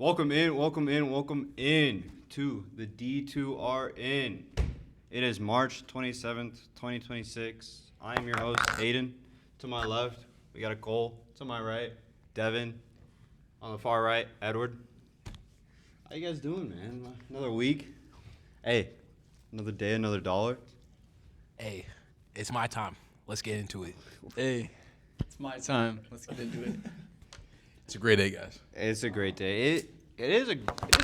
Welcome in to the D2RN. It is March 27th, 2026. I am your host, Aiden. To my left, we got a Cole. To my right, Devin. On the far right, Edward. How you guys doing, man? Another week? Hey, another day, another dollar. Hey, it's my time. Let's get into it. Hey, it's my time. Let's get into it. It's a great day, guys. It's a great day. It is a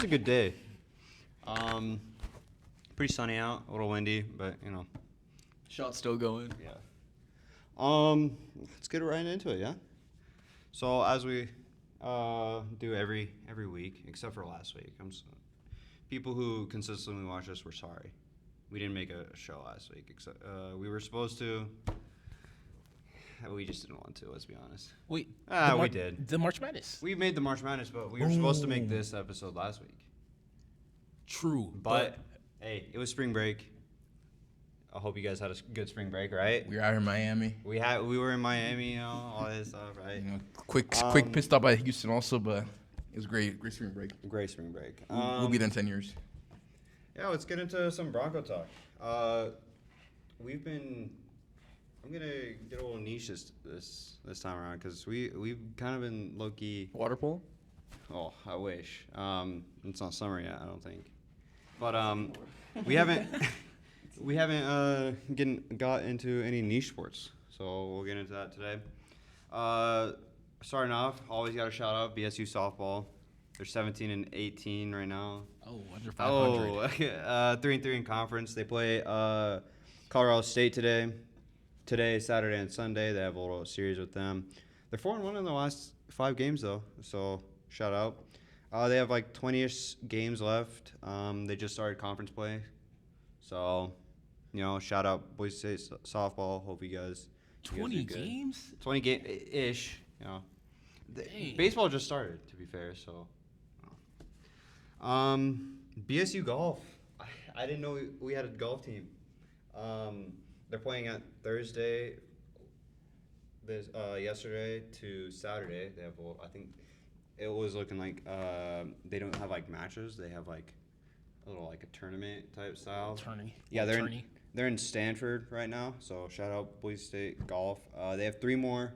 good day. Pretty sunny out, a little windy, but you know. Shot's still going. Yeah. Let's get right into it, yeah. So as we do every week, except for last week, people who consistently watch us, we're sorry. We didn't make a show last week. Except we were supposed to. We just didn't want to. Let's be honest. Wait. We did. The March Madness. We made the March Madness, but we were supposed to make this episode last week. True, But hey, it was spring break. I hope you guys had a good spring break, right? We were out in Miami. We were in Miami, you know, all this stuff, right? Quick pit stop by Houston also, but it was great. Great spring break. Great spring break. We'll be there in 10 years. Yeah, let's get into some Bronco talk. I'm gonna get a little niche this time around because we've kind of been low key. Water polo? Oh, I wish. It's not summer yet, I don't think. But we haven't got into any niche sports, so we'll get into that today. Starting off, always got to shout out BSU softball. They're 17-18 right now. Oh, under 500. Oh, 3-3 in conference. They play Colorado State today, Saturday, and Sunday. They have a little series with them. They're 4-1 in the last 5 games, though, so shout out. They have like 20-ish games left. They just started conference play. So, you know, shout out Boise State softball. Hope you guys 20 do good. games? 20 game-ish, you know. Dang. Baseball just started, to be fair, so. BSU golf. I didn't know we had a golf team. They're playing at Thursday. Yesterday to Saturday. They have. I think it was looking like they don't have like matches. They have like a little like a tournament type style. Tourney. Yeah, they're in Stanford right now. So shout out Boise State golf. They have 3 more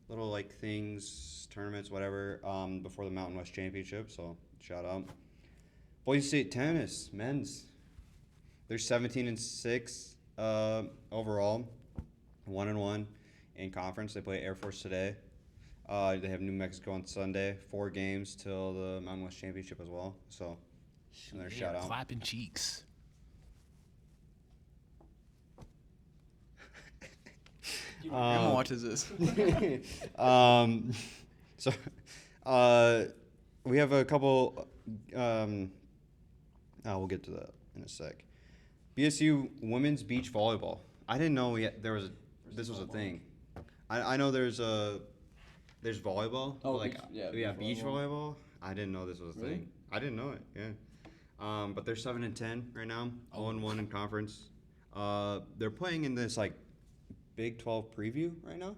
little like things, tournaments, whatever, before the Mountain West Championship. So shout out. Boise State tennis, men's. They're 17-6 overall, 1-1 in conference. They play Air Force today. They have New Mexico on Sunday. 4 games till the Mountain West Championship as well. So another shout out. Clapping cheeks. My grandma watches this. So we have a couple. We'll get to that in a sec. BSU women's beach volleyball. I didn't know this was a thing. I know there's volleyball. Oh, like beach beach volleyball. I didn't know this was a thing. I didn't know it. Yeah. But they're 7-10 right now. 0-1 in conference. They're playing in this like Big 12 preview right now.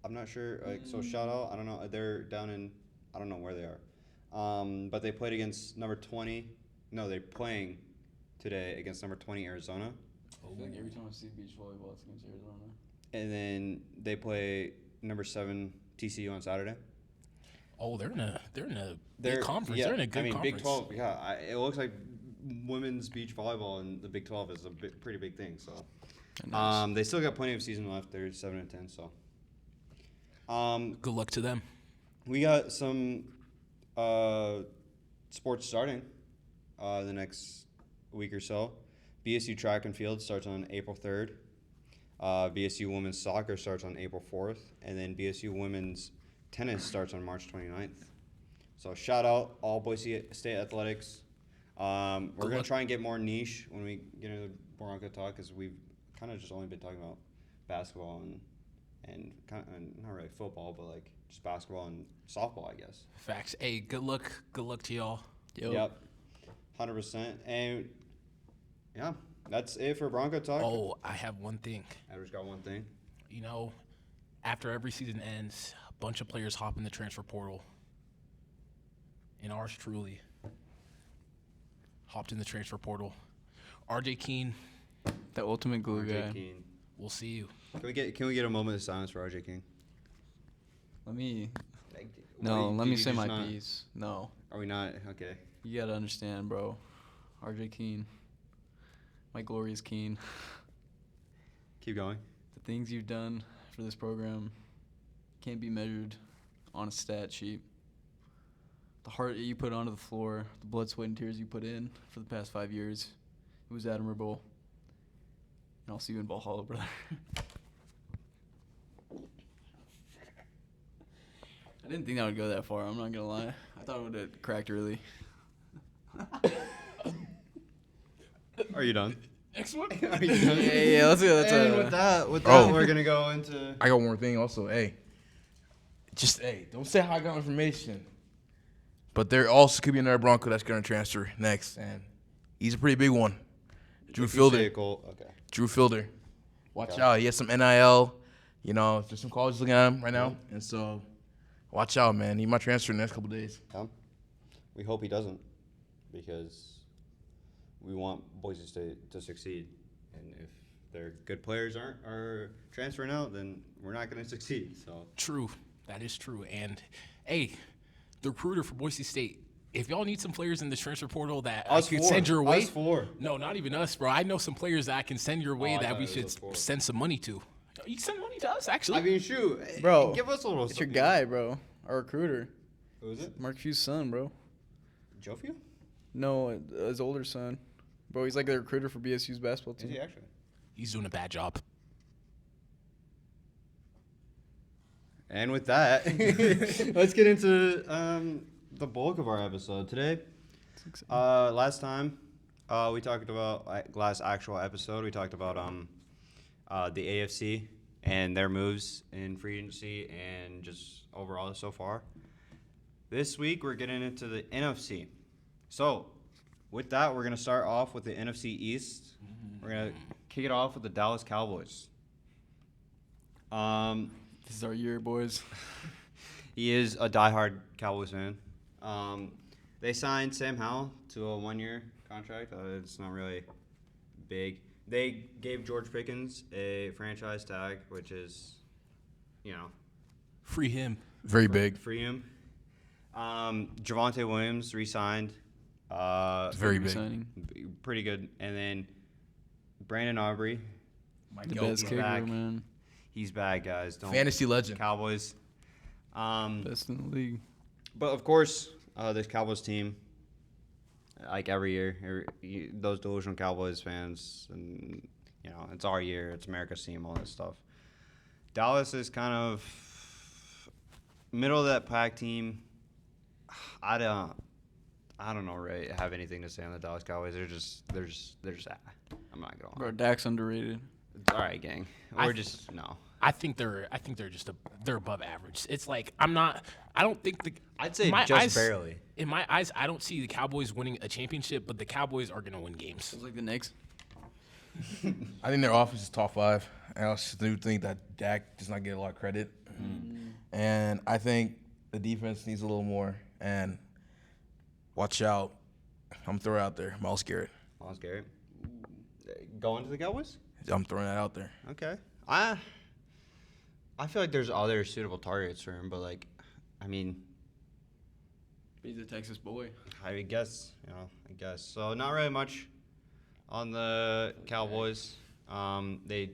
I'm not sure. So shout out. I don't know. They're down in. I don't know where they are. But they played against number 20. No, they're playing today against number 20 Arizona. I feel like every time I see beach volleyball, it's against Arizona. And then they play number 7 TCU on Saturday. Oh, they're in a big conference. Yeah, They're in a good conference. Big 12. Yeah, it looks like women's beach volleyball in the Big 12 is a pretty big thing. So, Nice. they still got plenty of season left. They're 7-10. So, Good luck to them. we got some sports starting the next week or so. BSU track and field starts on April 3rd. BSU women's soccer starts on April 4th. And then BSU women's tennis starts on March 29th. So shout out all Boise State athletics. We're going to try and get more niche when we get into the Bronco talk because we've kind of just only been talking about basketball and kind of, not really football, but like just basketball and softball, I guess. Facts. Hey, good luck. Good luck to y'all. Yep. 100%. And yeah, that's it for Bronco talk. Oh, I have one thing. Edward's got one thing. You know, after every season ends, a bunch of players hop in the transfer portal. and ours truly hopped in the transfer portal. RJ Keene, The ultimate glue RJ guy. Keene. we'll see you. Can we get a moment of silence for RJ King? Let me Like, no. wait, Let do me you say just my not- piece. No, Are we not okay? you gotta understand, bro. RJ Keene, my glorious Keene. Keep going. The things you've done for this program can't be measured on a stat sheet. The heart that you put onto the floor, the blood, sweat, and tears you put in for the past 5 years, it was admirable. And I'll see you in Valhalla, brother. I didn't think that would go that far. I'm not gonna lie. I thought it would have cracked early. Are you done? Next one. Are you done? Yeah. Let's go. That's And with that, Oh. we're gonna go into. I got one more thing also. Hey, don't say how I got information. But there also could be another Bronco that's going to transfer next, and he's a pretty big one. Drew If you say Fielder. it, Cole, okay. Drew Fielder. Watch Okay. out. He has some NIL. You know, there's some colleges looking at him right now. And so, watch out, man. He might transfer in the next couple days. We hope he doesn't, because we want Boise State to succeed. And if their good players are transferring out, then we're not going to succeed. So True. That is true. And, hey, the recruiter for Boise State, if y'all need some players in the transfer portal that I could send your way. Us four. No, not even us, bro. I know some players that I can send your way I that thought we it was should us four. send some money to. You can send money to us, actually. I mean, shoot, Bro, give us a little. It's your guy, bro. Our recruiter. Who is it? Mark Few's son, bro. Jofio? No, his older son. Bro, he's like the recruiter for BSU's basketball Is team. he actually? He's doing a bad job. And with that, let's get into the bulk of our episode today. Last time, we talked about last actual episode. We talked about the AFC and their moves in free agency and just overall so far. This week, we're getting into the NFC. So, with that, we're gonna start off with the NFC East. We're gonna kick it off with the Dallas Cowboys. This is our year, boys. He is a diehard Cowboys fan. They signed Sam Howell to a 1-year contract. It's not really big. They gave George Pickens a franchise tag, which is, Free him. Very big. free him. Javonte Williams re-signed. Very big. Signing. Pretty good. And then Brandon Aubrey, The best kicker, back. man. he's back, guys. Don't Fantasy legend. Cowboys. Best in the league. But of course, this Cowboys team, like every year, those delusional Cowboys fans, and it's our year, it's America's team, all that stuff. Dallas is kind of middle of that pack team. I don't know, really have anything to say on the Dallas Cowboys. They're just I'm not gonna lie. Bro, Dak's underrated. All right, gang. I- We're just no. I think they're just they're above average. It's like I don't think I'd say in my just eyes- barely. In my eyes, I don't see the Cowboys winning a championship, but the Cowboys are gonna win games. It's like the Knicks. I think their offense is top 5. I also do think that Dak does not get a lot of credit. And I think the defense needs a little more. And watch out. I'm throwing it out there. Miles Garrett. Miles Garrett. Going to the Cowboys? I'm throwing that out there. Okay. I feel like there's other suitable targets for him, but He's a Texas boy. I guess. So not really much on the Cowboys. They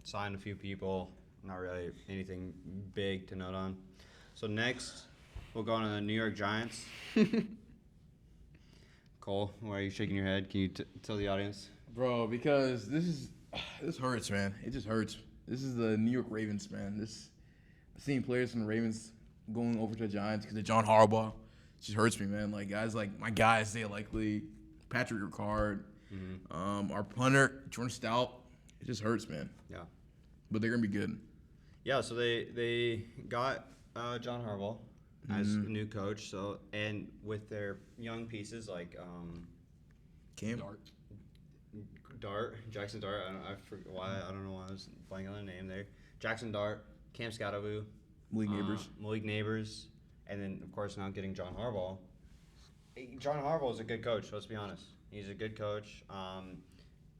signed a few people. Not really anything big to note on. So next, we'll go on to the New York Giants. Cole, why are you shaking your head? Can you tell the audience? Bro, because this hurts, man. It just hurts. This is the New York Ravens, man. Seeing players from the Ravens going over to the Giants because of John Harbaugh, it just hurts me, man. Like guys like my guys, they likely Patrick Ricard, our punter Jordan Stout. It just hurts, man. Yeah. But they're gonna be good. Yeah, so they got John Harbaugh as new coach. So and with their young pieces like Cam. Jackson Dart. I forget why. I don't know why I was blanking on the name there. Jackson Dart, Cam Scatteroo, Malik Neighbors. Malik Neighbors, and then of course now getting John Harbaugh. John Harbaugh is a good coach. Let's be honest. He's a good coach.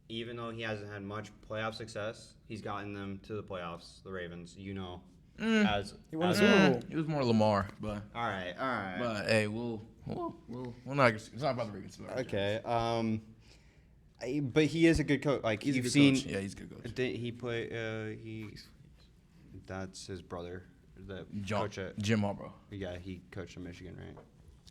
Even though he hasn't had much playoff success, he's gotten them to the playoffs. The Ravens, as He won a as- Super Bowl. It was more Lamar, but All right. but hey, we'll not. It's not about the Ravens. Okay. But he is a good coach. Like He's a you've good seen, coach. Yeah, he's a good coach. He play. That's his brother. The coach at. Jim Harbaugh. Yeah, he coached in Michigan, right?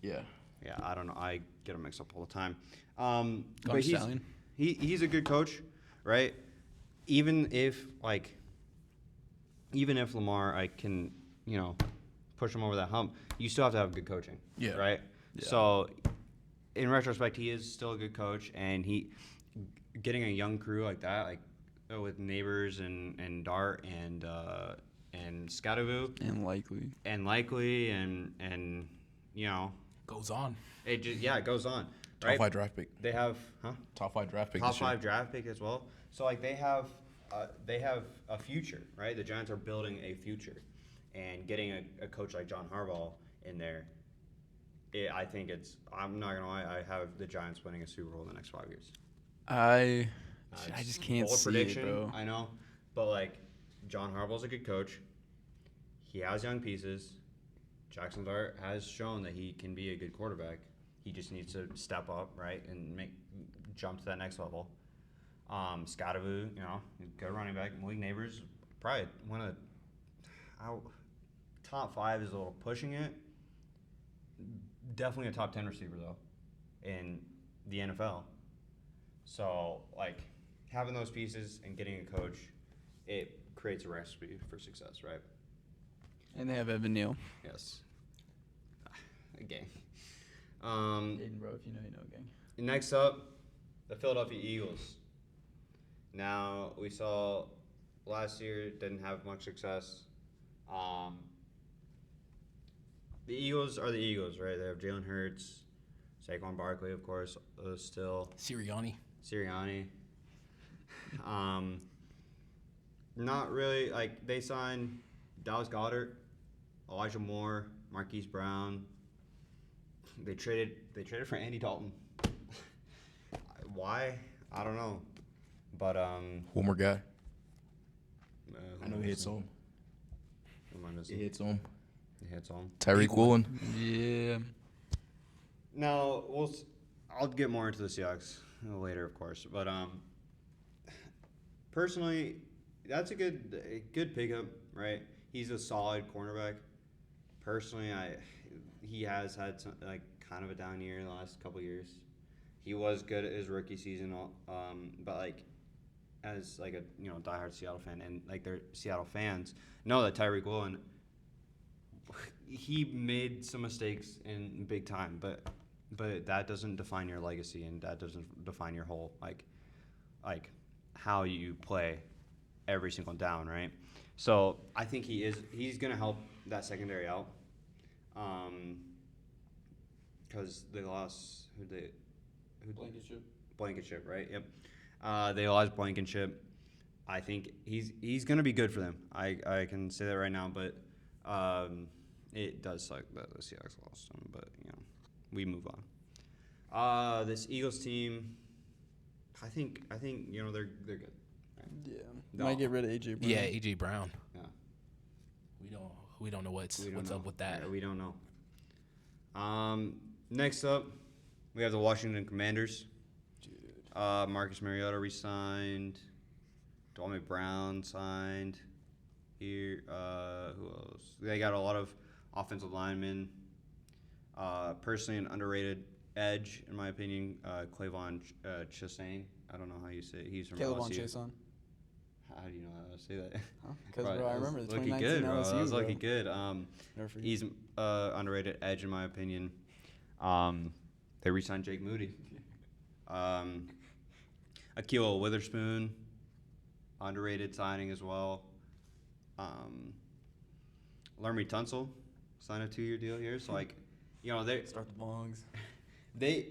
Yeah. Yeah, I don't know. I get him mixed up all the time. Gone But Stallion. he's a good coach, right? Even if Lamar can push him over that hump, you still have to have good coaching. Yeah. Right. Yeah. So, in retrospect, he is still a good coach, and getting a young crew like that, with Neighbors and Dart and Scattervoo And likely. and Likely and Goes on. it goes on. Top Right. 5 draft pick. They have Top 5 draft pick. top this year. 5 draft pick as well. So they have a future, right? The Giants are building a future, and getting a coach like John Harbaugh in there, I think I'm not gonna lie, I have the Giants winning a Super Bowl in the next 5 years. I It's just can't bold see prediction, it, bro. I know, but John Harbaugh's a good coach. He has young pieces. Jackson Dart has shown that he can be a good quarterback. He just needs to step up, right, and jump to that next level. Scottaboo, good running back. Malik Neighbors, probably one of top 5 is a little pushing it. Definitely a top 10 receiver though, in the NFL. So having those pieces and getting a coach, it creates a recipe for success, right? And they have Evan Neal. Yes. Gang. Aiden, bro, if you know, gang. Next up, the Philadelphia Eagles. Now, we saw last year didn't have much success. The Eagles are the Eagles, right? They have Jalen Hurts, Saquon Barkley, of course, still. Sirianni. Not really. They signed Dallas Goedert, Elijah Moore, Marquise Brown. They traded for Andy Dalton. Why? I don't know. But Homer guy. who I know am he hits missing? home. Who am I missing? He hits home. He hits home. Tyreek Woolen. Yeah. Now I'll get more into the Seahawks later, of course. But personally, that's a good pickup, right? He's a solid cornerback. Personally, he has had some, kind of a down year in the last couple of years. He was good at his rookie season, but as a diehard Seattle fan, and they're Seattle fans know that Tyreek Woolen, he made some mistakes in big time, but that doesn't define your legacy, and that doesn't define your whole how you play every single down, right? So I think he's gonna help that secondary out, because they lost Blankenship, right? Yep. They lost Blankenship. I think he's gonna be good for them. I can say that right now, but it does suck that the Seahawks lost him. But we move on. This Eagles team, I think they're good. Yeah. No. Might get rid of AJ Brown. Yeah, AJ Brown. Yeah. We don't know what's know. up with that. Yeah, we don't know. Next up, we have the Washington Commanders. Dude. Marcus Mariota re-signed. Dwayne Brown signed. Here, who else? They got a lot of offensive linemen. Personally, an underrated edge, in my opinion, Clavon Chaisson. I don't know how you say it. He's from Caleb LSU. on Chason. How do you know how to say that? Because, Right, bro, I was remember the looking 2019 good, bro. LSU, I was bro. looking good. Never forget. He's underrated edge, in my opinion. They re-signed Jake Moody. Akil Witherspoon, underrated signing as well. Laremy Tunsil signed a 2-year deal here. So, they Start the bongs. they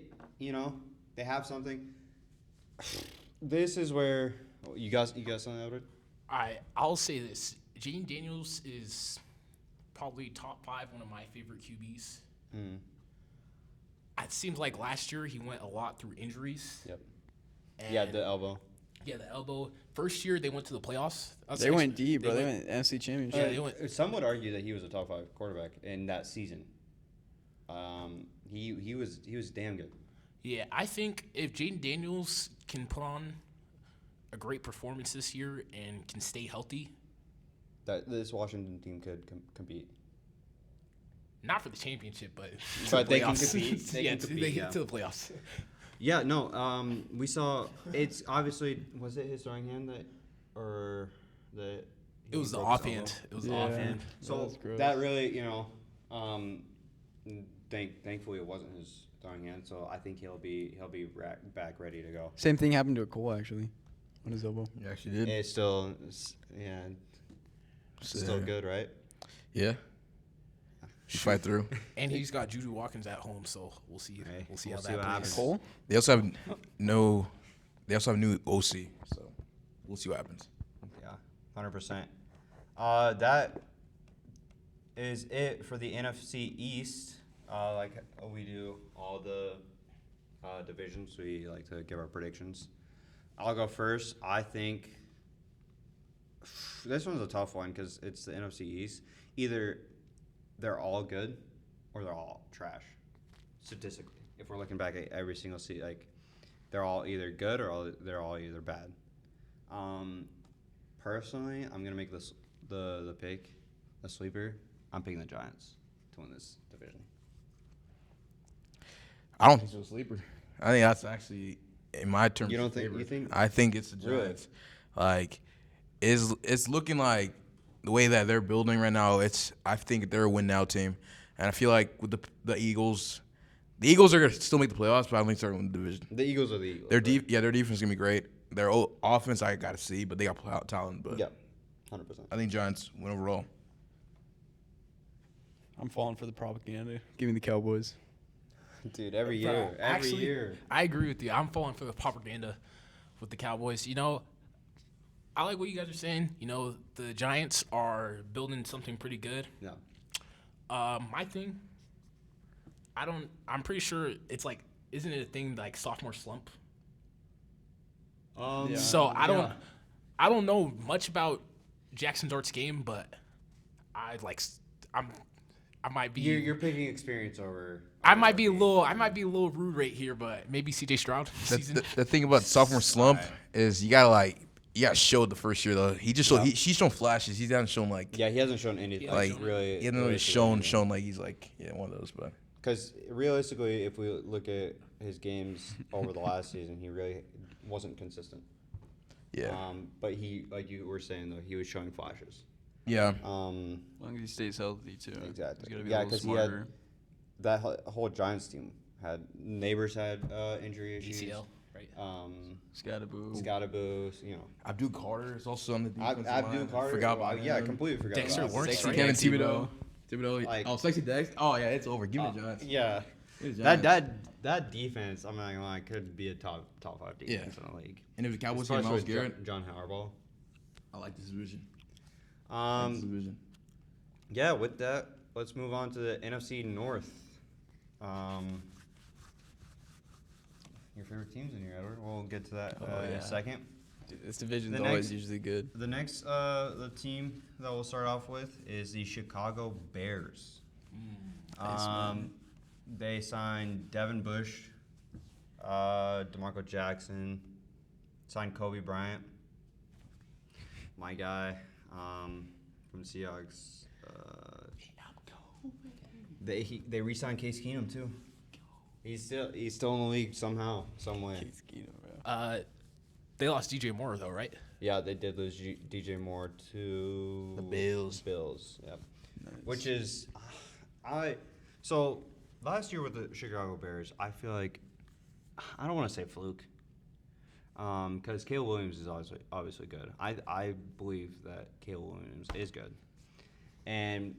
have something. This is where you got something, Edward? I'll say this. Gene Daniels is probably top 5, one of my favorite QBs. Mm. It seems like last year he went a lot through injuries. Yep. And Yeah, the elbow. Yeah, the elbow. First year they went to the playoffs. They went deep, bro. They went NFC Championship. Yeah, they went. Some would argue that he was a top 5 quarterback in that season. He was damn good. Yeah, I think if Jaden Daniels can put on a great performance this year and can stay healthy, That this Washington team could compete. not for the championship, but But they can playoffs. compete. They yeah, can compete, they yeah. get to the playoffs. Yeah, no. We saw. It's obviously, was it his throwing hand that It was the broke his offhand. elbow? It was the Yeah. offhand. So That's gross. that really, thankfully it wasn't his throwing hand. So I think he'll be back ready to go. Same thing happened to Cole actually, on his elbow. You actually did. It's still, still good, right? Yeah. Fight through. And he's got Juju Watkins at home, so we'll see. Hey, We'll see we'll how see that what plays. happens. Cole? They also have new OC, so we'll see what happens. Yeah, 100%. That is it for the NFC East. Like we do all the divisions, we like to give our predictions. I'll go first. I think this one's a tough one because it's the NFC East. Either they're all good or they're all trash, statistically. If we're looking back at every single season, like they're all either good or they're all either bad. Personally, I'm gonna make this the pick, the sleeper. I'm picking the Giants to win this division. I don't think so, sleeper. I think that's actually in my terms. You don't think? favorite. You think? I think it's the Really? Giants. Like, it's looking like the way that they're building right now. I think they're a win now team, and I feel like with the Eagles are gonna still make the playoffs, but I don't think they're gonna win the division. The Eagles are the Eagles. Their their defense is gonna be great. Their offense I gotta see, but they got talent. But Yeah, 100%. I think Giants win overall. I'm falling for the propaganda. Give me the Cowboys. Dude, every Bro, year, actually, year. I agree with you. I'm falling for the propaganda with the Cowboys. I like what you guys are saying. The Giants are building something pretty good. Yeah. My thing, I'm pretty sure it's like, isn't it a thing like sophomore slump? Yeah. So I don't know much about Jackson Dart's game, but I might be. You're picking experience over. I might be a little rude right here, but maybe CJ Stroud season. The thing about sophomore slump is you gotta show the first year though. He just he's shown flashes. He hasn't shown Yeah, he hasn't shown anything. like really. he hasn't really shown like he's like one of those. But Because realistically, if we look at his games over the last season, he really wasn't consistent. yeah, But he, like you were saying though, he was showing flashes. yeah. As long as he stays healthy too. Exactly. He's gotta be Yeah, a little 'cause he had- smarter. That whole Giants team had injury issues. ACL, right? Scatterboo. Scottaboo, Abdul Carter is also on the defense. Abdul Carter. Forgot about yeah, I him. completely forgot. Dexter about Lawrence, Sexy right? Kevin Dexter. Thibodeau. Like- Sexy Dex. Oh yeah, it's over. Give me the Giants. Yeah. Give me the Giants. That defense, I'm not gonna lie, could be a top 5 defense in the league. And if the Cowboys get Especially Myles with Garrett, John Harbaugh. I like this division. I like this division. Yeah, with that, let's move on to the NFC North. Your favorite teams in here, Edward. We'll get to that in yeah. a second. Dude, this division's The always next- usually good. The next the team that we'll start off with is the Chicago Bears. Nice, man. They signed Devin Bush, DeMarco Jackson, signed Kobe Bryant, my guy from Seahawks. They re-signed Case Keenum too. He's still in the league somehow, some way. Case Keenum, bro. They lost DJ Moore though, right? Yeah, they did lose DJ Moore to The Bills. Yep. Nice. Which is, so last year with the Chicago Bears, I feel like I don't want to say fluke, because Caleb Williams is obviously good. I believe that Caleb Williams is good, and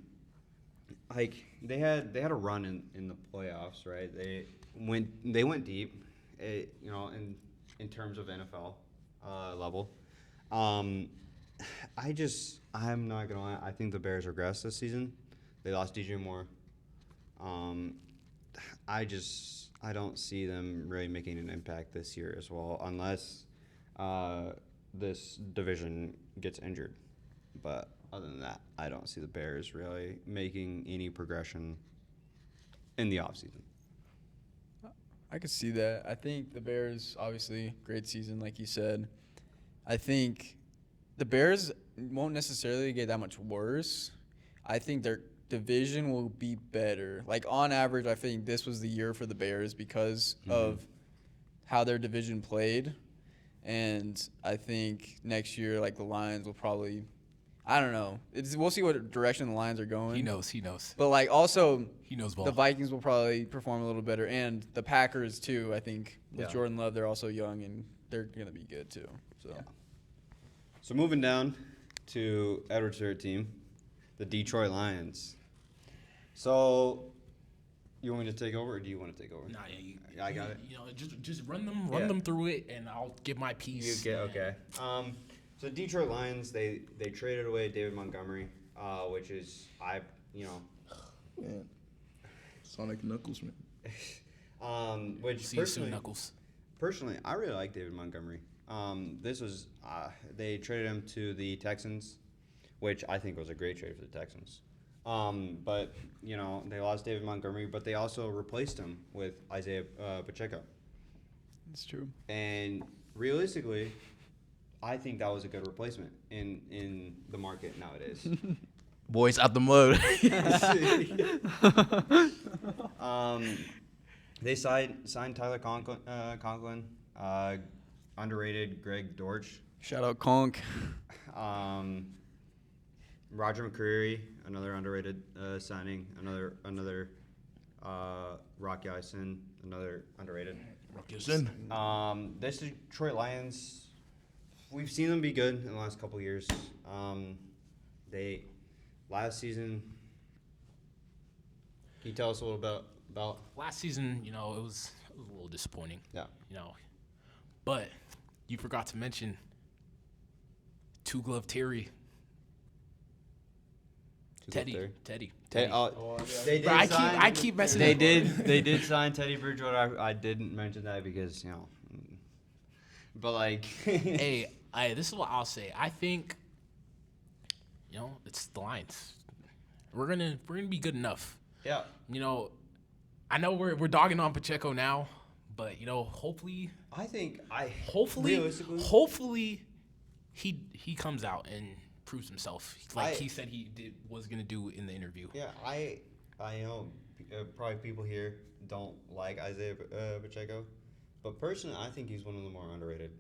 like they had a run in the playoffs, right? They went deep, in terms of NFL level. I'm not gonna lie. I think the Bears regress this season. They lost DJ Moore. I don't see them really making an impact this year as well, unless this division gets injured. But other than that, I don't see the Bears really making any progression in the offseason. I could see that. I think the Bears, obviously, great season, like you said. I think the Bears won't necessarily get that much worse. I think their division will be better. Like, on average, I think this was the year for the Bears because of how their division played. And I think next year, like, the Lions will probably – I don't know. We'll see what direction the Lions are going. He knows. But, like, also He knows ball. the Vikings will probably perform a little better. And the Packers, too, I think. With Yeah. Jordan Love, they're also young, and they're going to be good, too. So. Yeah. So moving down to Edward's third team, the Detroit Lions. So you want me to take over, or do you want to take over? Nah, yeah, I got it. You know, just run them through it, and I'll give my piece. Okay. So the Detroit Lions, they traded away David Montgomery, which is Man. Sonic Knuckles, man. Which See you soon, Knuckles. personally, I really like David Montgomery. This was they traded him to the Texans, which I think was a great trade for the Texans. But they lost David Montgomery, but they also replaced him with Isaiah Pacheco. It's true. And realistically, I think that was a good replacement in the market nowadays. Boys out the mud. They signed Tyler Conklin, underrated Greg Dortch, Shout out Conk. Roger McCreary, another underrated signing, another Rocky Eisen, another underrated. This Detroit Lions, we've seen them be good in the last couple of years. They last season. Can you tell us a little about? Last season, it was a little disappointing. Yeah. But you forgot to mention Two Glove Terry. Teddy. They Bro, did I keep messing They up. they did sign Teddy Bridgewater. I didn't mention that because but like. Hey, this is what I'll say. I think, it's the Lions. We're gonna be good enough. Yeah. I know we're dogging on Pacheco now, but hopefully realistically, hopefully he comes out and proves himself like he said he was gonna do in the interview. Yeah, I know probably people here don't like Isaiah Pacheco, but personally, I think he's one of the more underrated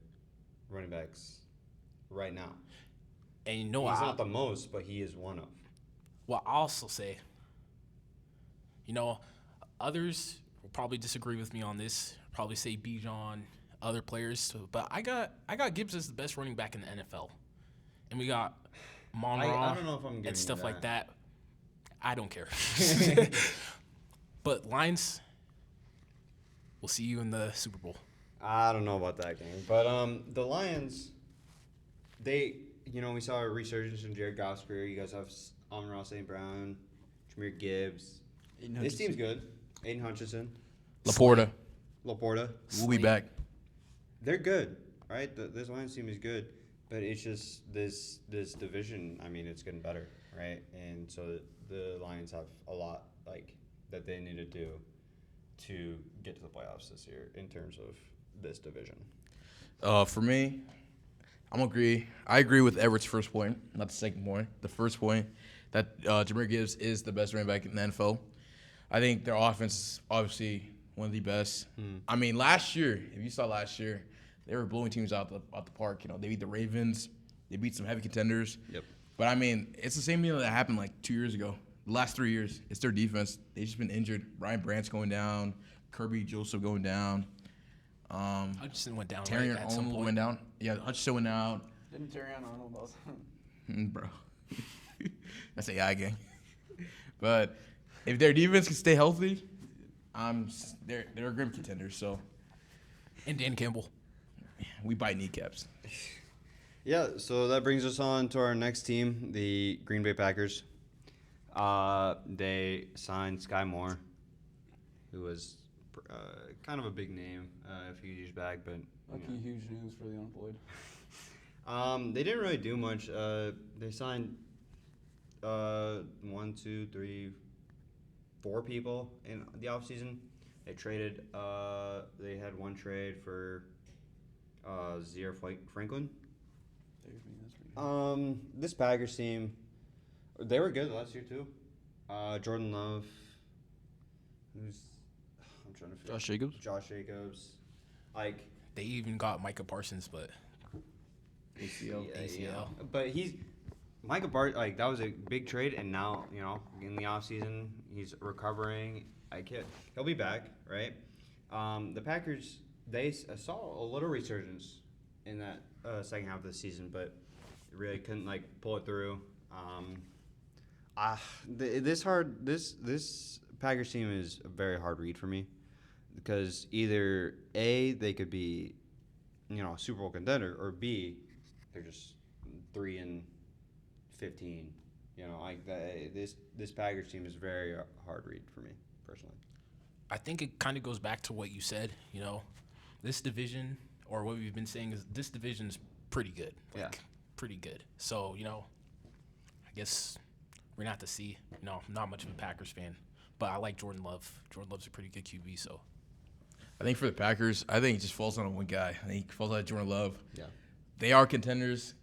running backs right now. And He's not the most, but he is one of. Well, I'll also say, others will probably disagree with me on this. Probably say Bijan, other players, but I got Gibbs as the best running back in the NFL, and we got Monroe I don't know if I'm giving and stuff you like that. I don't care. But Lions, we'll see you in the Super Bowl. I don't know about that game, but the Lions, we saw a resurgence in Jared Goff's career. You guys have Amon-Ra St. Brown, Jahmyr Gibbs. This team's good. Aiden Hutchinson, Laporta. Laporta. We'll be back. They're good, right? This Lions team is good, but it's just this division. I mean, it's getting better, right? And so the Lions have a lot that they need to do to get to the playoffs this year in terms of this division. For me, I agree with Everett's first point, not the second point. The first point that Jahmyr Gibbs is the best running back in the NFL. I think their offense is obviously one of the best. I mean, last year, if you saw last year, they were blowing teams out the park. They beat the Ravens. They beat some heavy contenders. Yep. But, I mean, it's the same deal that happened like 2 years ago. The last 3 years, it's their defense. They've just been injured. Ryan Brandt's going down. Kirby Joseph going down. Hutchinson went down Terry at some Arnold point. went down. Yeah, Hutchinson went down. Didn't Terry Arnold also? Bro. That's AI gang. But if their defense can stay healthy, they're a grim contender. So And Dan Campbell. we bite kneecaps. Yeah, so that brings us on to our next team, the Green Bay Packers. They signed Sky Moore, who was kind of a big name a few years back, but Lucky huge news for the unemployed. they didn't really do much. They signed 1, 2, 3, 4 people in the offseason. They traded. They had one trade for Zaire Franklin. This Packers team, they were good last year too. Jordan Love, I'm trying to figure. Josh Jacobs, like They even got Micah Parsons, but ACL. ACL. But Micah Bart, like that was a big trade, and now in the offseason he's recovering. He'll be back, right? The Packers saw a little resurgence in that second half of the season, but really couldn't pull it through. This Packers team is a very hard read for me because either A, they could be a Super Bowl contender, or B, they're just 3-15. This Packers team is very hard read for me personally. I think it kind of goes back to what you said. This division, or what we've been saying, is this division's pretty good. Pretty good. So I guess we're gonna have to see. I'm not much of a Packers fan, but I like Jordan Love. Jordan Love's a pretty good QB. So I think for the Packers, I think it just falls on one guy. I think it falls on Jordan Love. Yeah. They are contenders.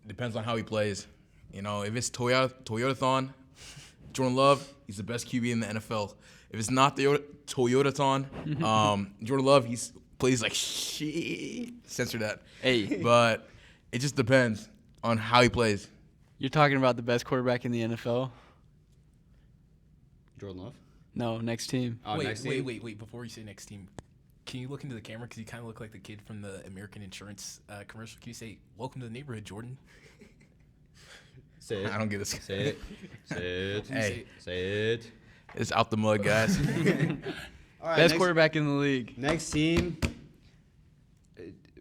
Depends on how he plays. If it's Toyota-thon, Jordan Love, he's the best QB in the NFL. If it's not the Toyota-thon, Jordan Love, he's plays like shit. Censor that. Hey, But it just depends on how he plays. you're talking about the best quarterback in the NFL? Jordan Love? No, next team. Next team? wait. Before you say next team, can you look into the camera because you kind of look like the kid from the American Insurance commercial? Can you say, "Welcome to the neighborhood, Jordan"? Say it. I don't get this. Say it. Say it. Hey. Say it. It's out the mud, guys. All right, Best quarterback in the league. Next team,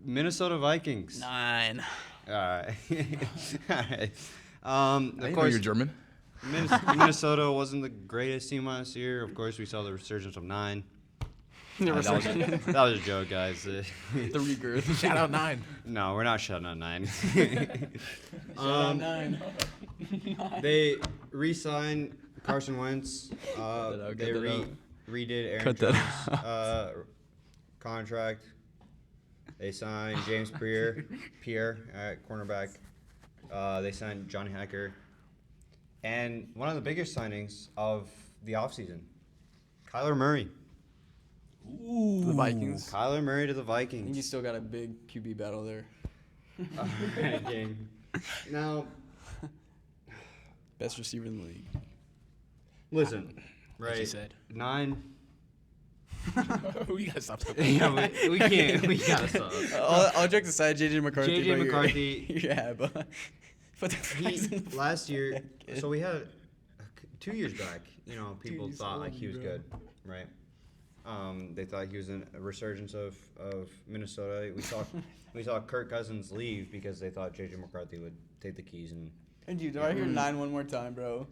Minnesota Vikings. 9. All right. All right. I Of didn't know course, you're German. Minnesota wasn't the greatest team last year. Of course, we saw the resurgence of 9. That was a joke, guys. The regirth. Shout out 9. No, we're not shutting on 9. Shout out 9. They re-signed Carson Wentz. out, They cut that out. redid Aaron Cut that Jones' contract. They signed James Pierre at cornerback. They signed Johnny Hacker. And one of the biggest signings of the offseason, Kyler Murray. The Vikings. Kyler Murray to the I think you Vikings. still got a big QB battle there. Now, Best receiver in the league. listen, Like you right? said. 9. We gotta stop talking. Yeah, we can't. We gotta stop. I'll joke aside, JJ McCarthy. JJ but you're- McCarthy. Yeah, but put the fries in the Last year, kid. so we had 2 years back. People he's thought old, he was bro. good, right? They thought he was in a resurgence of Minnesota. We saw Kirk Cousins leave because they thought JJ McCarthy would take the keys and. And you, do I hear 9 one more time, bro?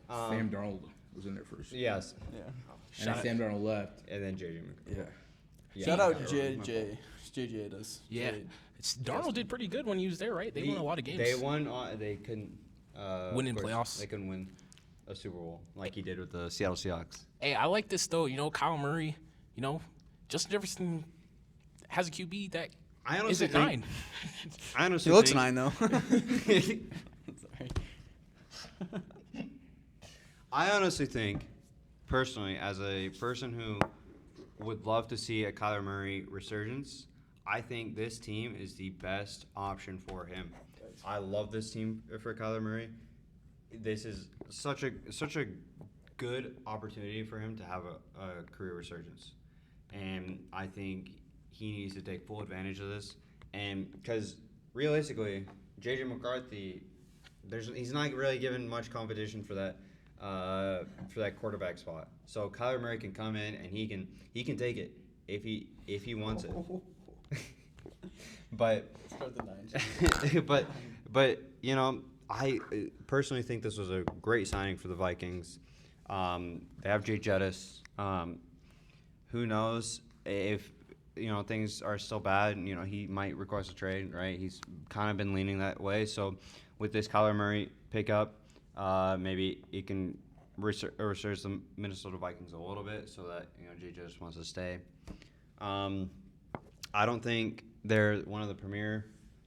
Sam Darnold was in there first. Yes, Yeah. And then Sam Darnold left. and then JJ McCarthy. Yeah. Shout out JJ. JJ does. Yeah. great. Darnold did pretty good when he was there, right? They won a lot of games. They won. They couldn't Win in of course, playoffs. They couldn't win a Super Bowl like he did with the Seattle Seahawks. Hey, I like this though. Kyle Murray. Justin Jefferson has a QB that I is honestly at think. 9. I honestly He looks think, 9 though. Sorry. I honestly think, personally, as a person who would love to see a Kyler Murray resurgence, I think this team is the best option for him. I love this team for Kyler Murray. This is such a good opportunity for him to have a career resurgence, and I think he needs to take full advantage of this. And because realistically, JJ McCarthy, he's not really given much competition for that quarterback spot. So Kyler Murray can come in and he can take it if he wants it. But Start the 9. I personally think this was a great signing for the Vikings. They have Jay Jettis. Who knows if things are still bad? He might request a trade, right? He's kind of been leaning that way. So with this Kyler Murray pickup, maybe he can research the Minnesota Vikings a little bit, so that Jay Jettis wants to stay. I don't think they're one of the premier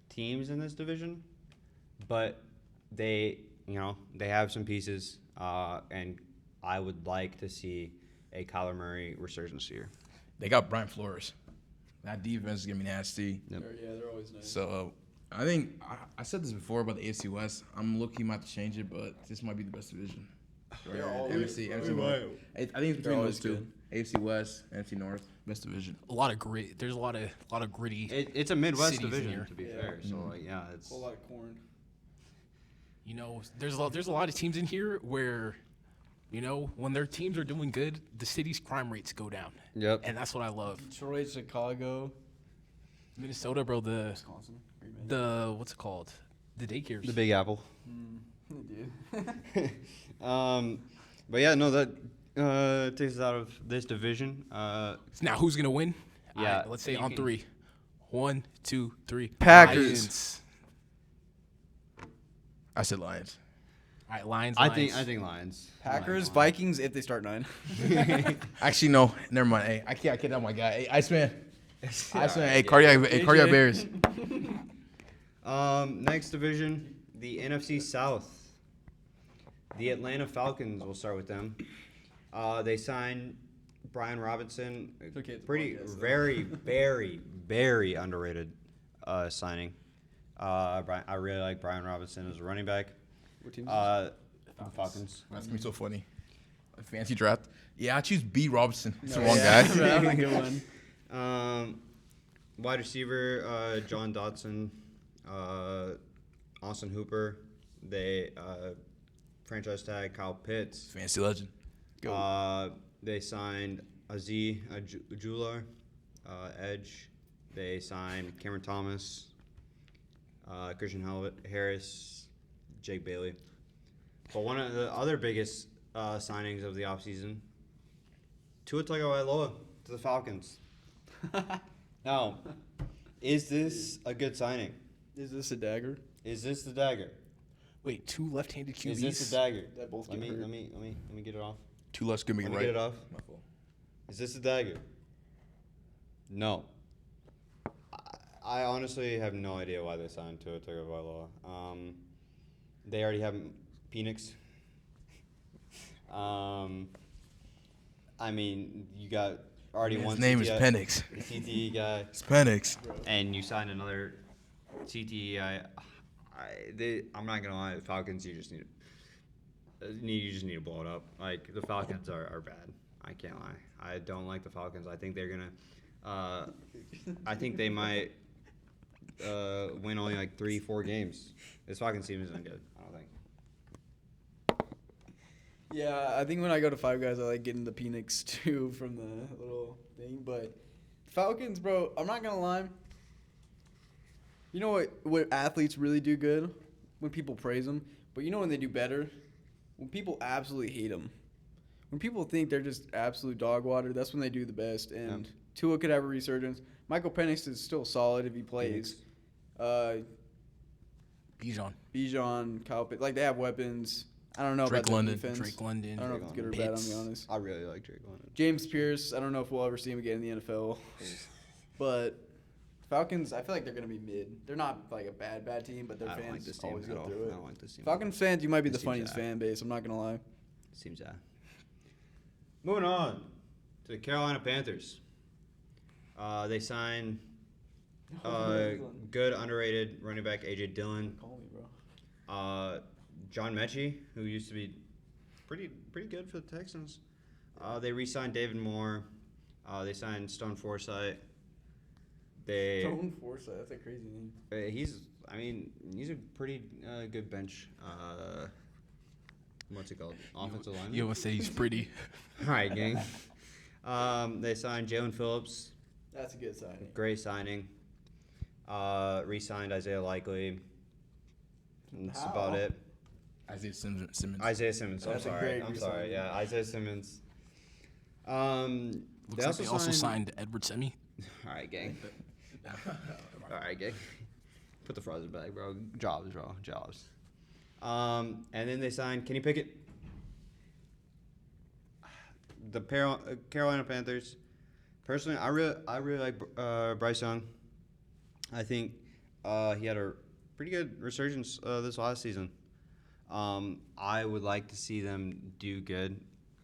teams in this division, but they have some pieces, and I would like to see a Kyler Murray resurgence here. They got Brian Flores. That defense is gonna be nasty. Yep. They're always nice. So I think I said this before about the AFC West. I'm looking might have to change it, but this might be the best division. They're always- NFC North. I think it's They're between always those two. good. AFC West, NFC North, best division. A lot of grit. There's a lot of gritty. It's a Midwest cities in division, here. to be Yeah. fair. So it's A whole lot of corn. There's a lot of teams in here where, when their teams are doing good, the city's crime rates go down, yep. and that's what I love. Detroit, Chicago, Minnesota, bro. Wisconsin. Green Bay. What's it called? The daycares. The Big Apple. Dude. But yeah, no, that takes us out of this division. Now who's gonna win? Yeah, All right, let's say you on can- 3. 1, 2, 3. Packers. Lions. I said Lions. All right, Lions. I Lions. think Lions. Packers, Lions. Vikings if they start 9. Actually, no. Never mind. Hey, I can't have my guy. Hey, Iceman. Iceman. Hey, yeah. cardiac Bears. Next division, the NFC South. The Atlanta Falcons. We'll start with them. They signed Brian Robinson. okay, it's a Pretty, podcast, though. very, very, very underrated signing. I really like Brian Robinson as a running back. What team? The Falcons. That's gonna be so funny. A fancy draft. Yeah, I choose B. Robinson. It's the No, wrong yeah. guy. That's a good one. Wide receiver, John Dotson, Austin Hooper. They franchise tag Kyle Pitts. Fancy legend. They signed Aziz Ajular, edge. They signed Cameron Thomas, Christian Harris, Jake Bailey. But one of the other biggest signings of the offseason, Tua Tagovailoa to the Falcons. Now, is this a good signing? Is this a dagger? Is this the dagger? Wait, 2 left-handed QBs. Is this the dagger? That both Let get me hurt. get it off. Two less gonna be Let me right. get it off. My fault. Is this the dagger? No. I honestly have no idea why they signed Tua Tagovailoa. They already have Penix. I mean, you got already His one. name is CTE Penix. CTE guy, It's Penix. and you signed another CTE. I'm not gonna lie, the Falcons. You just need to blow it up. Like the Falcons are bad. I can't lie. I don't like the Falcons. I think they're gonna. I think they might win only like 3-4 games. This Falcons team isn't good. I don't think. Yeah, I think when I go to Five Guys, I like getting the Penix too from the little thing. But Falcons, bro, I'm not gonna lie. You know what athletes really do good? When people praise them. But you know when they do better? When people absolutely hate them. When people think they're just absolute dog water, that's when they do the best. And Tua could have a resurgence. Michael Penix is still solid if he plays. Bijan. Kyle Pitts, like they have weapons. I don't know Drake about their London. defense. Drake London. I don't know if it's good or bad. I'm gonna be honest. I really like Drake London. James Pierce, I don't know if we'll ever see him again in the NFL. But Falcons, I feel like they're going to be mid. They're not like a bad team, but their I don't like fans this team always at go all. through I it. don't like this team. Falcons fans, you might be the This team's funniest bad. fan base. I'm not going to lie. Seems bad. Moving on to the Carolina Panthers. They signed good underrated running back AJ Dillon. Call me, bro. John Mechie, who used to be pretty good for the Texans. They re-signed David Moore. They signed Stone Forsythe. Stone Forsythe, that's a crazy name. He's a pretty good bench. What's it called? Offensive lineman. You almost say he's pretty. All right, gang. They signed Jalen Phillips. That's a good signing. Great signing. Re-signed Isaiah Likely. That's about it. Isaiah Simmons. Isaiah Simmons. That's a I'm great sorry. re-signing. Yeah, Isaiah Simmons. Looks like they also signed Edward Semi. All right, gang. All right, gang. Put the frozen bag, bro. Jobs, bro. Jobs. And then they signed Kenny Pickett. The Carolina Panthers. Personally, I really like Bryce Young. I think he had a pretty good resurgence this last season. I would like to see them do good.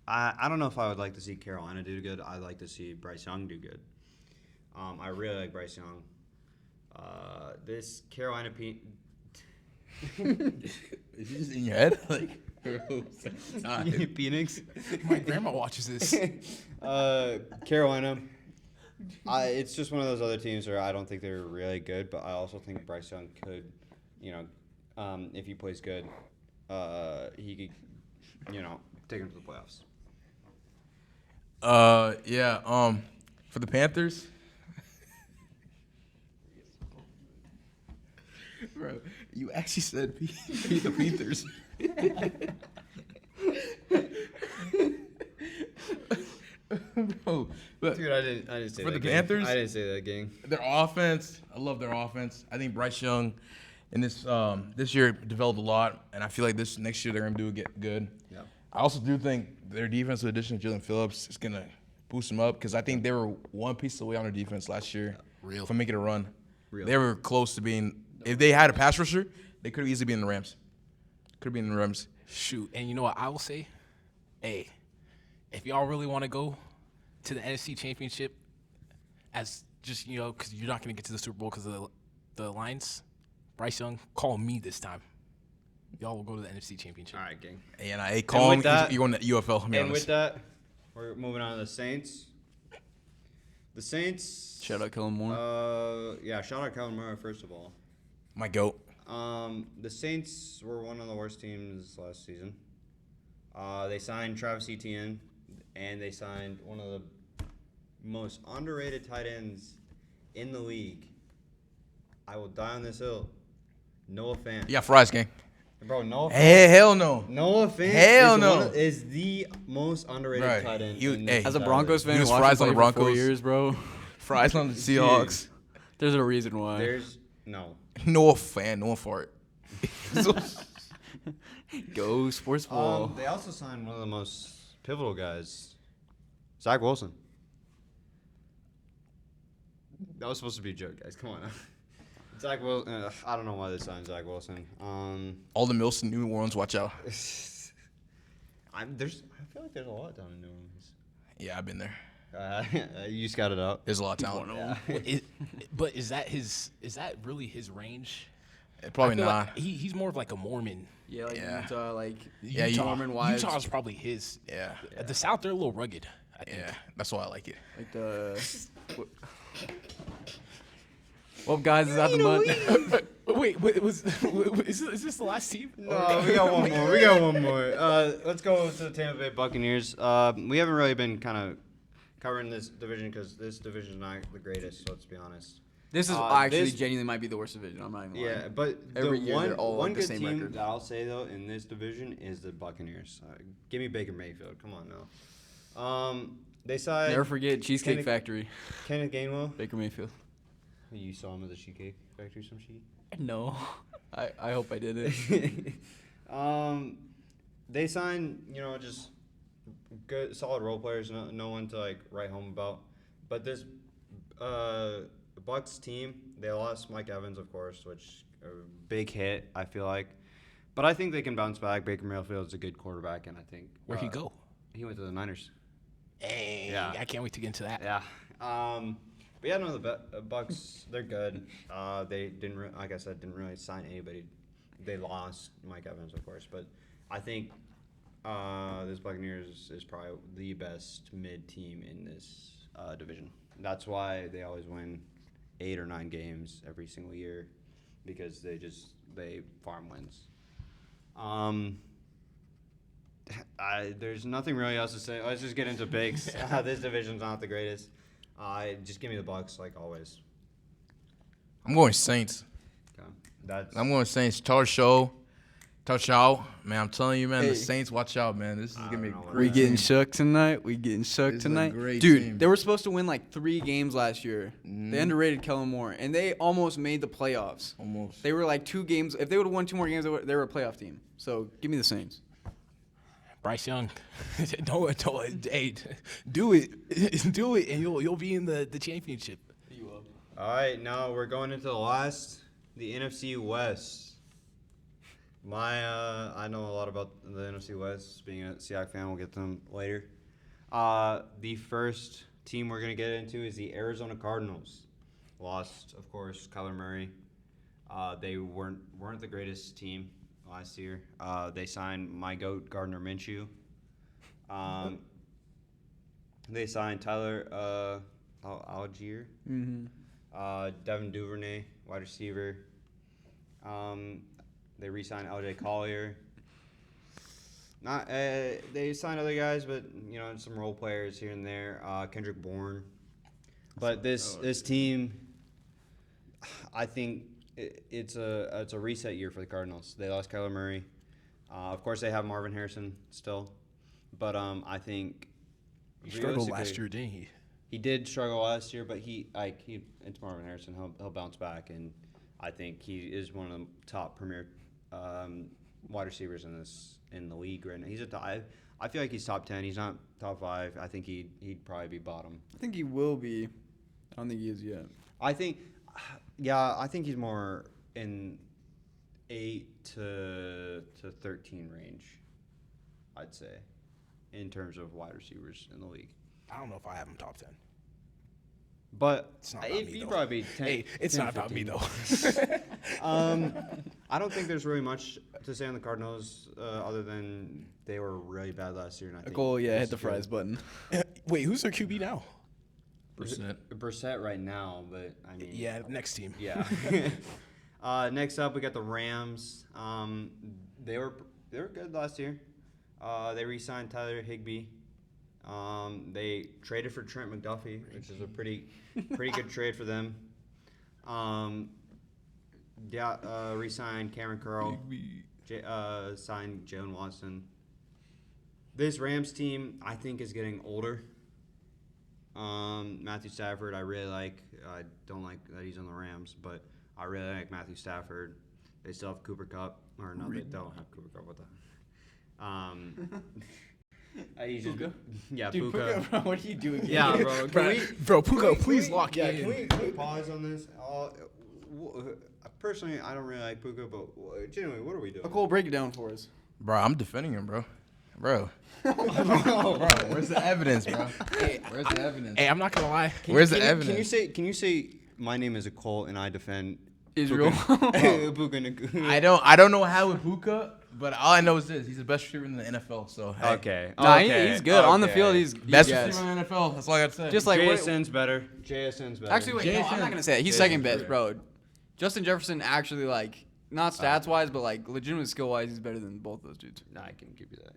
I don't know if I would like to see Carolina do good. I'd like to see Bryce Young do good. I really like Bryce Young. This Carolina Is he just in your head? Like, Phoenix. My grandma watches this. Carolina. It's just one of those other teams where I don't think they're really good, but I also think Bryce Young could, if he plays good, he could, take him to the playoffs. For the Panthers. Bro, you actually said the Panthers. Bro, but Dude, I didn't say For that. the gang. Panthers? I didn't say that, gang. their offense, I love their offense. I think Bryce Young in this year developed a lot, and I feel like this next year they're gonna get good. Yeah. I also do think their defensive addition of Jalen Phillips is gonna boost them up because I think they were one piece away on their defense last year Real. from making a run. Real. They were close to being. If they had a pass rusher, they could have easily been in the Rams. Could have been in the Rams. Shoot, and you know what I will say? Hey, if y'all really want to go to the NFC Championship, as just because you're not going to get to the Super Bowl because of the Lions, Bryce Young, call me this time. Y'all will go to the NFC Championship. All right, gang. And I call him. with that- You're going to UFL. To be And with honest. that, we're moving on to the Saints. The Saints. Shout out Kellen Moore. Shout out Kellen Moore first of all. My goat. The Saints were one of the worst teams last season. They signed Travis Etienne, and they signed one of the most underrated tight ends in the league. I will die on this hill. Noah Fant. Yeah, fries gang. Bro, Noah Fant. Hey, hell no. Noah Fant Hell no. is the most underrated Right. tight end. You- in hey, this As a entire Broncos league. fan, He was watching fries on play the for 4 Broncos. years, bro. Fries on the Seahawks. There's a reason why. There's no. No fan, no fart. Go sports ball. They also signed one of the most pivotal guys, Zach Wilson. That was supposed to be a joke, guys. Come on. Zach Wilson. I don't know why they signed Zach Wilson. All the Mills in New Orleans, watch out. I feel like there's a lot down in New Orleans. Yeah, I've been there. You scouted out. There's a lot of talent. But is that really his range? Probably I feel not. like he's more of like a Mormon. Yeah, like Yeah. Utah, like Yeah, Utah, Mormon wives. Utah's probably his. Yeah. The South, they're a little rugged, I think. Yeah, that's why I like it. Like the. Well, guys, is that the month? Wait, is this the last team? No, we got one more. We got one more. Let's go to the Tampa Bay Buccaneers. We haven't really been kind of covering this division because this division is not the greatest. So let's be honest. This is actually genuinely might be the worst division. I'm not even lying. Yeah, but Every the year one, they're all one like the good same team record. that I'll say though in this division is the Buccaneers. Give me Baker Mayfield. Come on now. They signed Never forget Cheesecake Kenneth- Factory. Kenneth Gainwell. Baker Mayfield. You saw him at the Cheesecake Factory, some shit. No, I hope I did it. They signed, just good, solid role players. No one to like write home about. But this Bucks team, they lost Mike Evans, of course, which a big hit. I feel like, but I think they can bounce back. Baker Mayfield's a good quarterback, and I think Where'd he go? He went to the Niners. Hey, Yeah. I can't wait to get into that. Yeah. But yeah, no, the Bucks, they're good. They didn't, like I said, didn't really sign anybody. They lost Mike Evans, of course, but I think this Buccaneers is probably the best mid team in this division. That's why they always win 8 or 9 games every single year, because they farm wins. There's nothing really else to say. Let's just get into picks. This division's not the greatest. Just give me the Bucks like always. I'm going Saints. Okay. That's I'm going to Saints. Touch out. Man, I'm telling you, man, Hey. the Saints, watch out, man. This is going to be a don't know. great We getting team. shook tonight. This is a great Dude, team. they were supposed to win like 3 games last year. They underrated Kellen Moore, and they almost made the playoffs. Almost. They were like 2 games. If they would have won 2 more games, they were a playoff team. So give me the Saints. Bryce Young, don't, hey, do it, do it, and you'll be in the championship. all right. Now we're going into the NFC West. I know a lot about the NFC West. Being a Seahawks fan, we'll get to them later. The first team we're gonna get into is the Arizona Cardinals. Lost, of course, Kyler Murray. They weren't the greatest team last year. They signed my goat Gardner Minshew. They signed Tyler Algier, Devin Duvernay, wide receiver. They re-signed LJ Collier. They signed other guys, but some role players here and there. Kendrick Bourne. But this team, I think it's a reset year for the Cardinals. They lost Kyler Murray. Of course, they have Marvin Harrison still, but I think He struggled last realistically, year, didn't he? He did struggle last year, but it's Marvin Harrison. He'll bounce back, and I think he is one of the top premier wide receivers in the league right now. I feel like he's top 10. He's not top 5. I think he'd probably be bottom. I think he will be. I don't think he is yet. I think he's more in 8 to 13 range, I'd say, in terms of wide receivers in the league. I don't know if I have him top 10. But It's not about me, he'd though. probably be 10. Hey, it's 10, not about me 15. though. I don't think there's really much to say on the Cardinals other than they were really bad last year. And I think Cole, this hit the is fries good. button. Wait, who's their QB now? Brissett right now, but I mean, Yeah, next team. yeah. Next up, we got the Rams. They were good last year. They re-signed Tyler Higbee. They traded for Trent McDuffie, which is a pretty good trade for them. Re-signed Cameron Curl. Signed Jalen Watson. This Rams team, I think, is getting older. Matthew Stafford, I really like. I don't like that he's on the Rams, but I really like Matthew Stafford. They still have Cooper Kupp, or no, they don't have Cooper Kupp. What the? Puka? Yeah, Dude, Puka. Puka, bro, what are you doing? Yeah, bro. Bro, Puka, please lock yeah, in. Can we pause on this? Personally, I don't really like Puka, but genuinely, what are we doing? Cole, break it down for us. Bro, I'm defending him, bro. Bro, where's the evidence, bro? Where's the evidence? Hey, I'm not gonna lie. Where's the evidence? Can you say my name is a Cole and I defend Israel. Puka Nacua? I don't know how with Puka, but all I know is this: he's the best receiver in the NFL. So hey. Okay. Nah, okay, he's good. On the okay. field, he's Best yes. receiver in the NFL. That's all I got to say. Just like what, JSN's better. JSN's better. actually, wait, no, I'm Jason- not gonna say it. He's Jason second best, Taylor. bro. Justin Jefferson actually not stats wise, but legitimate skill wise, he's better than both those dudes. Nah, I can give you that.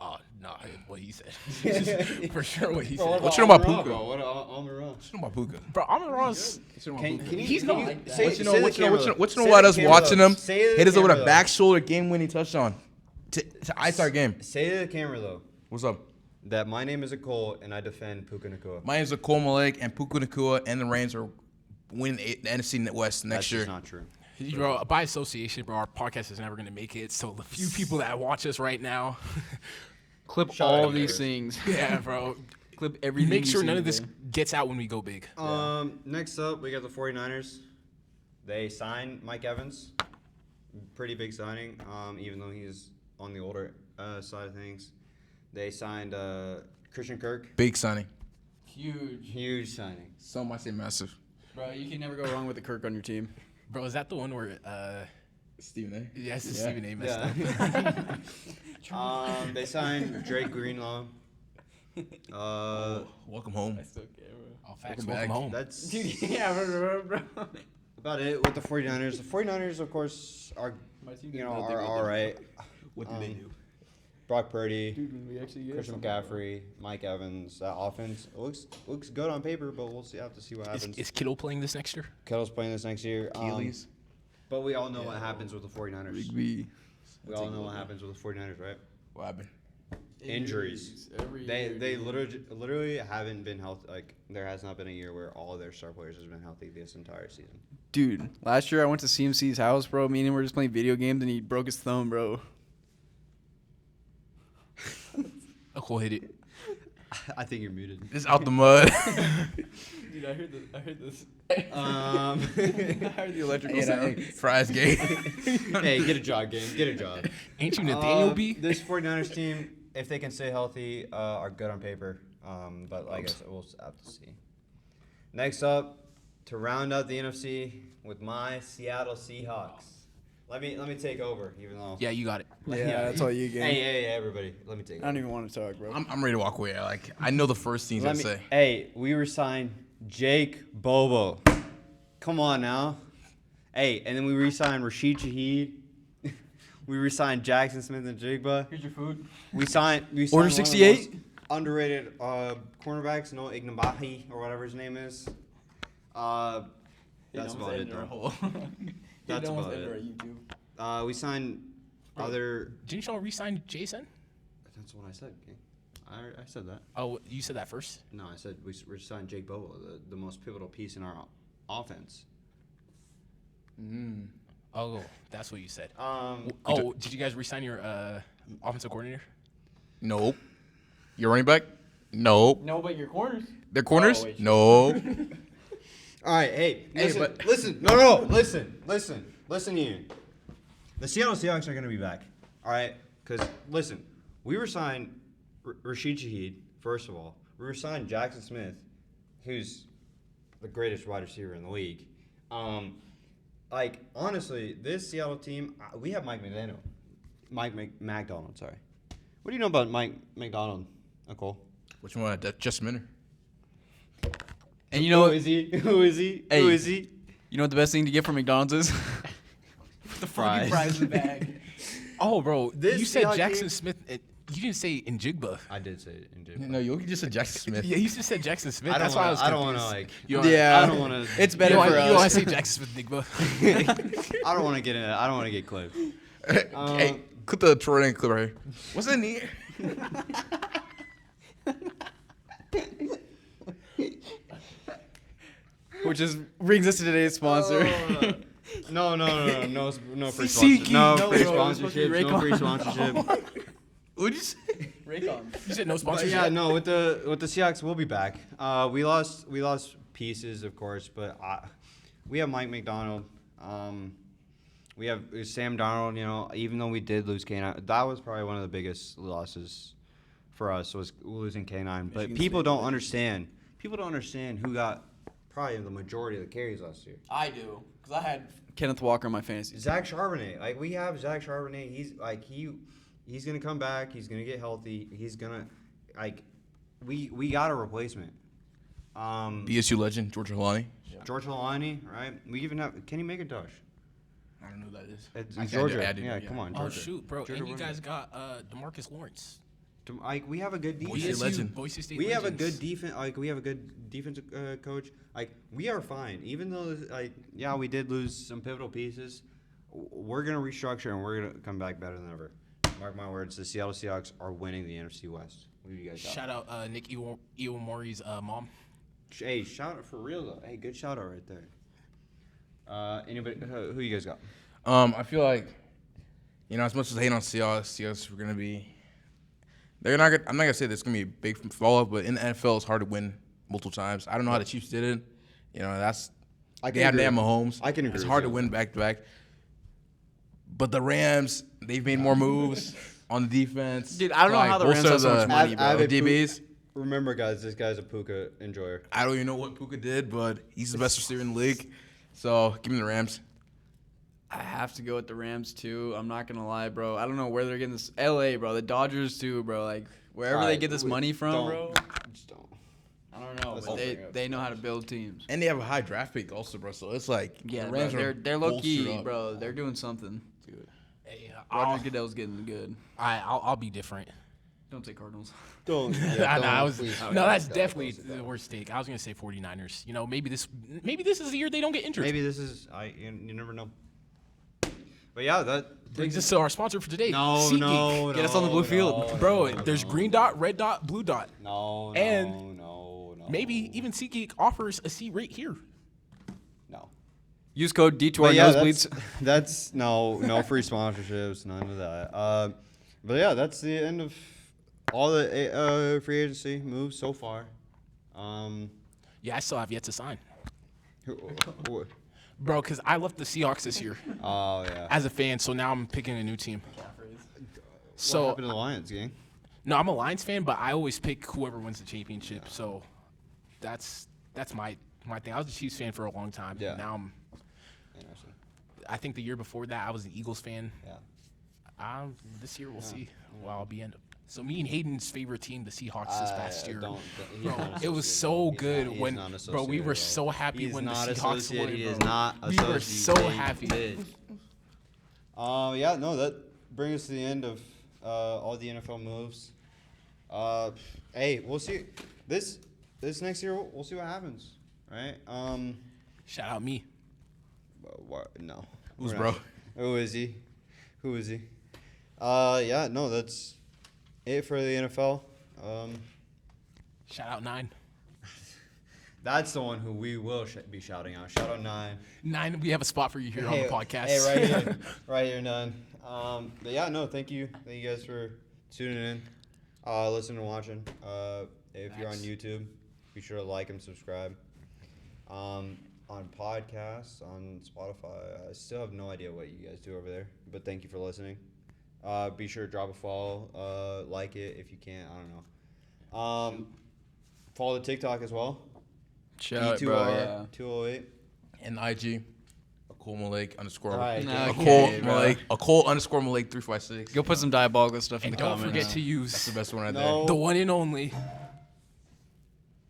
Oh, no, what he said. For sure what he Bro, said. What you know about Puka? Bro, what Amon Ra? What you know about Puka? Bro, Amon Ross. Can you? He's can not you like that. say- What you know? say What the you know? What you camera know? What you though. know Say about the us camera watching though. him? Say to the Hit us over camera the though. back shoulder game-winning touchdown to ice our game. Say to the camera though What's up? that my name is a Cole and I defend Puka Nacua. My name's Cole Malek, and Puka Nacua and the Rams are winning the NFC West That's next year. just not true. Bro, by association, bro, our podcast is never going to make it. So the few people that watch us right now, Clip Shut all up, of these Chris. things. yeah, bro, Clip everything. make you sure see none of this today. gets out when we go big. Next up, we got the 49ers. They signed Mike Evans. Pretty big signing, even though he's on the older side of things. They signed Christian Kirk. Big signing. Huge signing. Some might say massive. Bro, you can never go wrong with the Kirk on your team. Bro, is that the one where, Stephen A. yeah, it's the Yeah. Stephen A. messed Yeah. They signed Drake Greenlaw. Welcome home. Oh, facts, Welcome welcome back. home. That's Yeah, bro. about it with the 49ers. The 49ers, of course, are are all right. What did they do? Brock Purdy, Dude, when we actually get Christian McCaffrey, Mike Evans. That offense looks good on paper, but we'll have to see what happens. Is Kittle playing this next year? Kittle's playing this next year. Achilles. But we all know what happens with the 49ers. Big B. We all know what happens with the 49ers, right? What happened? Injuries. Every year, They dude. literally haven't been healthy. Like, there has not been a year where all of their star players has been healthy this entire season. Dude, last year I went to CMC's house, bro. Me and him were just playing video games, and he broke his thumb, bro. Uncle hit it. I think you're muted. It's out the mud. Dude, I heard this. Um, I heard the electrical sound. Fries game. hey, get a job, game. Get a job. Ain't you Nathaniel B? This 49ers team, if they can stay healthy, are good on paper. But like I said, we'll have to see. Next up, to round out the NFC with my Seattle Seahawks. Let me take over, even though. Yeah, you got it. Yeah, that's all you get. Hey, everybody, let me take I over. don't even want to talk, bro. I'm ready to walk away. Like I know the first things I say. Hey, we resigned Jake Bobo. Come on now. Hey, and then we re-signed Rashid Shaheed. We re-signed Jackson Smith and Jigba. Here's your food. We signed Order one of the 68? most underrated cornerbacks, Noah Ignabahi, or whatever his name is. That's about it, though. That's about it. We signed other. Didn't y'all re-sign Jason? That's what I said. Okay. I said that. Oh, you said that first? No, I said we signed Jake Bobo, the most pivotal piece in our offense. Oh, that's what you said. Um, Oh, did you guys re-sign your offensive coordinator? Nope. Your running back? Nope. No, but your corners. Their corners? Oh, wait. Nope. all right, hey, listen, but- listen, no, listen here. The Seattle Seahawks are gonna be back, all right? Because listen, we re-signed Rashid Shaheed first of all. We re-signed Jackson Smith, who's the greatest wide receiver in the league. Like honestly, this Seattle team, we have Mike McDonald. Sorry. What do you know about Mike McDonald, Nicole? Which one? Just Minner. And you know Who is he? Who is he? Hey. Who is he? You know what the best thing to get from McDonald's is? The Fries. fries in the bag. Oh, bro, This you said Seahawks Jackson team- Smith. You didn't say Njigba. I did say it in Jake. No, you just said Jackson Smith. Yeah, you just said Jackson Smith. I don't That's why I was wanna- confused. I don't wanna, like- You know, Yeah. I don't want to. It's You better don't for want to us. say Jackson Smith Njigba. I don't want to get in it. I don't want to get clipped. Hey, clip the Jordan clip right here. What's in here? Which is brings us to today's sponsor. No free SeatGeek. sponsorship. No No, free bro, it's supposed to be sponsorship. No free Raycon. sponsorship. What'd you say? Raycon. You said no But sponsorship. yeah, no. With the Seahawks, we'll be back. We lost pieces, of course, but we have Mike McDonald. We have Sam Darnold. You know, even though we did lose K9, that was probably one of the biggest losses for us was losing K9. But Michigan people State. don't understand. People don't understand who got probably the majority of the carries last year. I do, because I had Kenneth Walker in my fantasy. Zach Charbonnet. Like we have Zach Charbonnet. He's gonna come back. He's gonna get healthy. He's gonna we got a replacement. BSU legend, George Holani. George Holani, right? We even have Kenny McIntosh. I don't know who that is. It's I Georgia. I do know, yeah, come on, Oh Georgia. shoot, bro! Georgia And you Bulldogs. guys got DeMarcus Lawrence. Like we have a good Boise defense. legend. Boise State. We have a legends. good defense. Like we have a good defensive coach. Like we are fine, even though we did lose some pivotal pieces. We're gonna restructure and we're gonna come back better than ever. Mark my words. The Seattle Seahawks are winning the NFC West. What do you guys got? Shout out Nick Iwamori's mom. Hey, shout out for real though. Hey, good shout out right there. Anybody? Who you guys got? I feel like, as much as I hate on Seahawks are gonna be. They're not. I'm not gonna say there's gonna be a big fall off, but in the NFL, it's hard to win multiple times. I don't know how the Chiefs did it. That's they have Mahomes. I can agree It's with hard you. to win back to back. But the Rams, they've made more moves on the defense. Dude, I don't know how the Rams have so much money, bro. DBs. Remember, guys, this guy's a Puka enjoyer. I don't even know what Puka did, but he's the best receiver in the league. So give me the Rams. I have to go with the Rams too. I'm not gonna lie, bro. I don't know where they're getting this. LA, bro. The Dodgers too, bro. Like wherever they get this money from, bro. Just don't. I don't know, Let's but not bring it up. they know how to build teams. And they have a high draft pick also, bro. So it's like Yeah, the bro, Rams are they're low key, bolstered up. bro. They're doing something. Hey, Roger Goodell's getting good. I'll be different. Don't say Cardinals. Don't. No, that's definitely the worst take. I was gonna say 49ers. Maybe this is the year they don't get injured. Maybe this is. You never know. But yeah, that Brings us to our sponsor for today. no, SeatGeek. no, Get us on the blue field. Bro, there's green dot, red dot, blue dot. No, And no. Maybe even SeatGeek offers a seat right here. No. Use code But D2RN yeah, nosebleeds. that's no free sponsorships, none of that. But yeah, that's the end of all the free agency moves so far. Yeah, I still have yet to sign. Who- Bro, because I left the Seahawks this year Oh yeah. as a fan, so now I'm picking a new team. What So, happened to the Lions, gang? no, I'm a Lions fan, but I always pick whoever wins the championship. So that's my thing. I was a Chiefs fan for a long time. Yeah. Now Interesting. I think the year before that, I was an Eagles fan. Yeah. This year, we'll see. Well, I'll be in. So me and Hayden's favorite team, the Seahawks, this past year. Bro, it was so good when, bro, we were so happy when the Seahawks won. He is bro. not We were so happy. Yeah, no, that brings us to the end of all the NFL moves. Hey, we'll see. This next year, we'll see what happens, right? Shout out me. No. Who's we're bro? not. Who is he? Yeah, no, that's it for the NFL. Shout out 9. That's the one who we will be shouting out. Shout out 9. 9, we have a spot for you here on the podcast. Hey, right here. Right here, 9. But yeah, no, thank you. Thank you guys for tuning in, listening and watching. If you're on YouTube, be sure to like and subscribe. On podcasts, on Spotify, I still have no idea what you guys do over there, but thank you for listening. Be sure to drop a follow, like it if you can. I don't know. Follow the TikTok as well. Shout out, bro. Yeah. 208. And IG, Akol Malik _ All right. Nah, Akol bro. Malik, Akol _ Malik 356. Go put some diabolical stuff in And the don't comments. forget to That's use the best one right No. the one and only.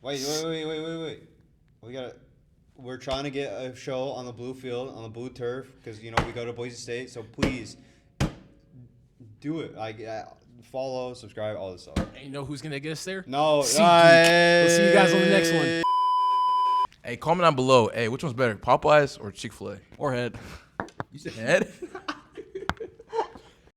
Wait. We're trying to get a show on the blue field, on the blue turf, because, we go to Boise State. So please do it. Follow, subscribe, all this stuff. And you know who's going to get us there? No. SeatGeek. We'll see you guys on the next one. there. Hey, comment down below. Hey, which one's better, Popeyes or Chick-fil-A? Or head. You said head?